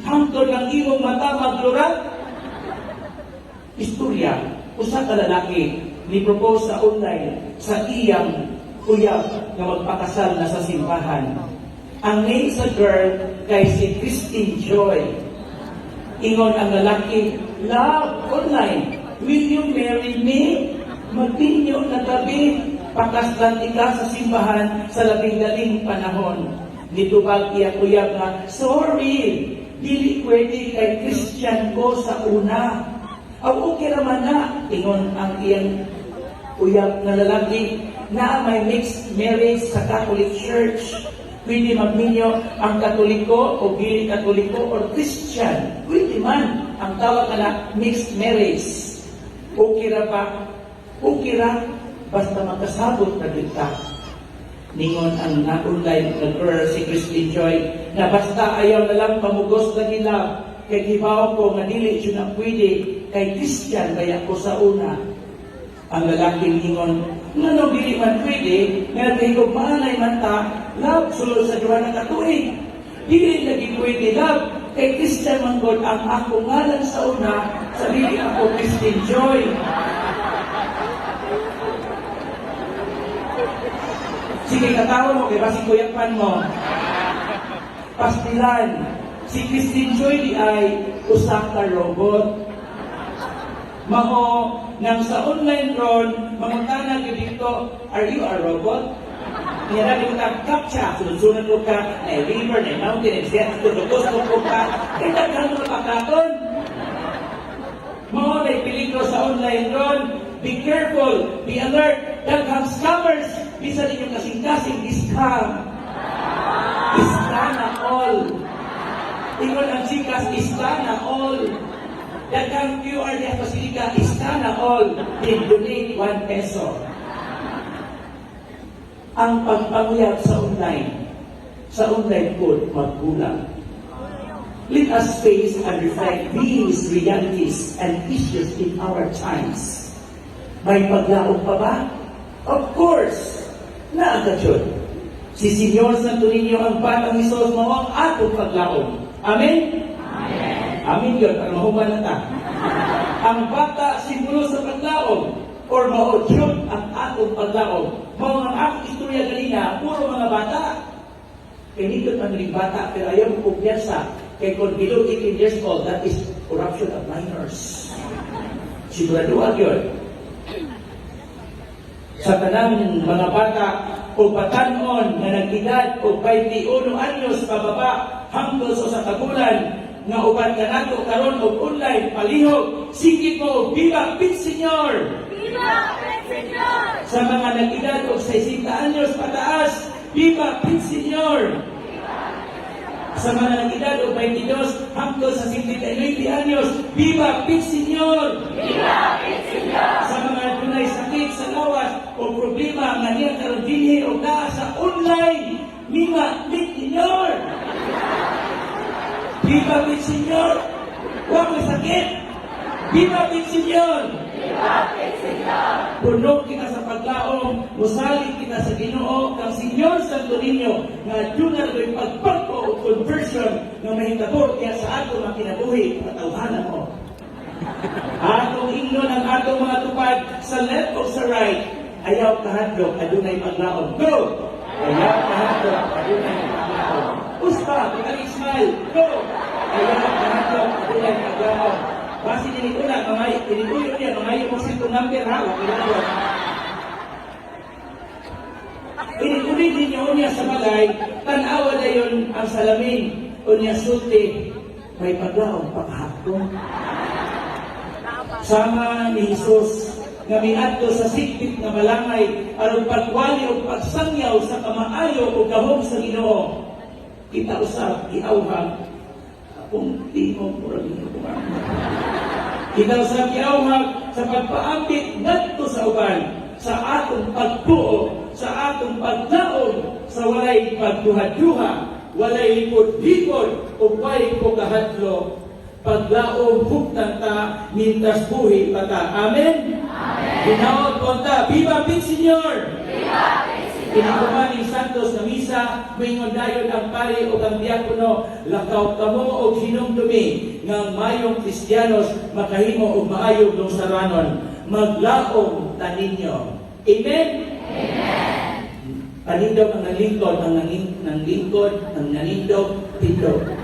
Hangtod ng imong mata maglurat. Istorya, usa ka lalaki ni propose sa online sa iyang uyab nga magpakasal na sa simbahan. Ang name sa girl kay si Christine Joy. Ingon ang lalaki, "Love, online, will you marry me?" Magtinyo na gabi, pakaslan ika sa simbahan sa labing-daling panahon. Nitubag iya uyab nga, "Sorry, dili pwede kay Christian ko sa una." Aw okay raman na, ingon ang iyang uyab na lalaki, na may mixed marriage sa Catholic Church. Pwede magminyo ang Katoliko o dili Katoliko or Christian. Pwede man ang tawag na mixed marriage. Okay ra ba? Okay ra, basta magkasabot na kita. Ningon ang na-online na girl si Christine Joy na basta ayaw na lang pamugos na nila kay gibaw ko nga dili siya na pwede kay Christian kaya ko sa una. Ang lalaking ingon, "Ngano dili man pwede, nga kahigog maanay man ta, love, sulod sa duha na katuig. Dili lagi pwede, love, kay Christian man God ang ako ngalan sa una, sa dili ako Christine Joy." Sige, katawa mo, kaya basig kuyapan mo. Pastilan, si Christine Joy di ay usak ka robot. Mao, nang sa online ron, mangutana ko dito, "Are you a robot?" Kaya rin ka, "Captcha, sunod-sunod ko ka, na river, na mountain, and set, tutugos ko ka, kaya nagkano na pagkaton." Mao, may peligro sa online ron, be careful, be alert, daghang scammers, bisa ninyong kasing-kasing scam. Iskana all. Ingon ang sikas, iskana all. Daghang QR niya pasilika, iskana all. Then donate 1 peso. Ang pagpanguyab sa online code, magkulang. Let us face and reflect these realities and issues in our times. May paglaong pa ba? Of course! Naagad. Si Senyor Santo Niño ang batang Isos mo ang atong paglaong. Amen? Amen. Amen yun, para mahuman na ta. Ang bata, simbolo sa paglaong, or maodyod ang atong paglaong. Mga akong istorya ganina, puro mga bata. Kaya dito man rin bata, pero ayaw mo kumpiyansa. Kaya kung below 18 years old, that is corruption of minors. Siguraduhan yun. Sa tanang mga bata o patanon na nag-edad o 21 anyos pababa hangtod sa kagulan nga uban ka nato karon og online palihog, sige ko, viva Pit Senyor! Viva Pit Senyor! Sa mga nag-edad o 60 anyos pataas, viva Pit Senyor! Sa mga nag-edad o 22 hangtod sa 59 anyos, viva Pit Senyor! Viva Pit Senyor! Sa mga dunay sakit sa lawas o problema nga niya karon dinhi o naa sa online, viva Pit Senyor! Viva Pit Senyor! Huwag may sakit! Viva Pit Senyor! Viva Pit Senyor! Puno kita sa paglaom, musalig kita sa Ginoo kang Senyor Santo Niño nga dunay ko'y pagpagpo o conversion nga mahitabo kaya sa ato mga kinabuhi patawhanan mo. Atong ingnon ang atong mga tupad sa left o sa right. Ayaw kahadlok, adunay paglaom. Go! Ayaw kahadlok, adunay paglaom. Uspa, pagaling smile. Go! Ayaw kahadlok, adunay paglaom. Basi dinitula, dinitulo niya, mangayo mo sa itong number ha, huwag kinadlok. Inikunin ninyo niya sa balay, tanawa na yun ang salamin o niya sulti, may paglaong paghapon. Sama ni Jesus nga miadto sa sikpit nga balangay aron pagwali o pagsangyaw sa kamaayo o gahom sa Ginoo. Kita usab giawhag akong tingog murag Ginoo. Kita usab giawhag sa pagpaambit ngadto sa uban sa atong pagtuo, sa atong paglaom, sa walay pagduha-duha, walay likod-likod o walay pagkahadlo. Paglaom huktan ta, mintas buhi pata. Amen? Amen. Ginaot konta, Viva Pit Senyor! Viva Pit Senyor! Kinakumaning santos na misa, moingon dayon ang pari o ang diakono, lakaw kamo o hinumdumi nga mayong Kristiyanos makahimo og maayong lungsaranon, maglaom taninyo. Amen? Panindog ang nalingkod, ang nanlingkod, ang nanindog, tindog.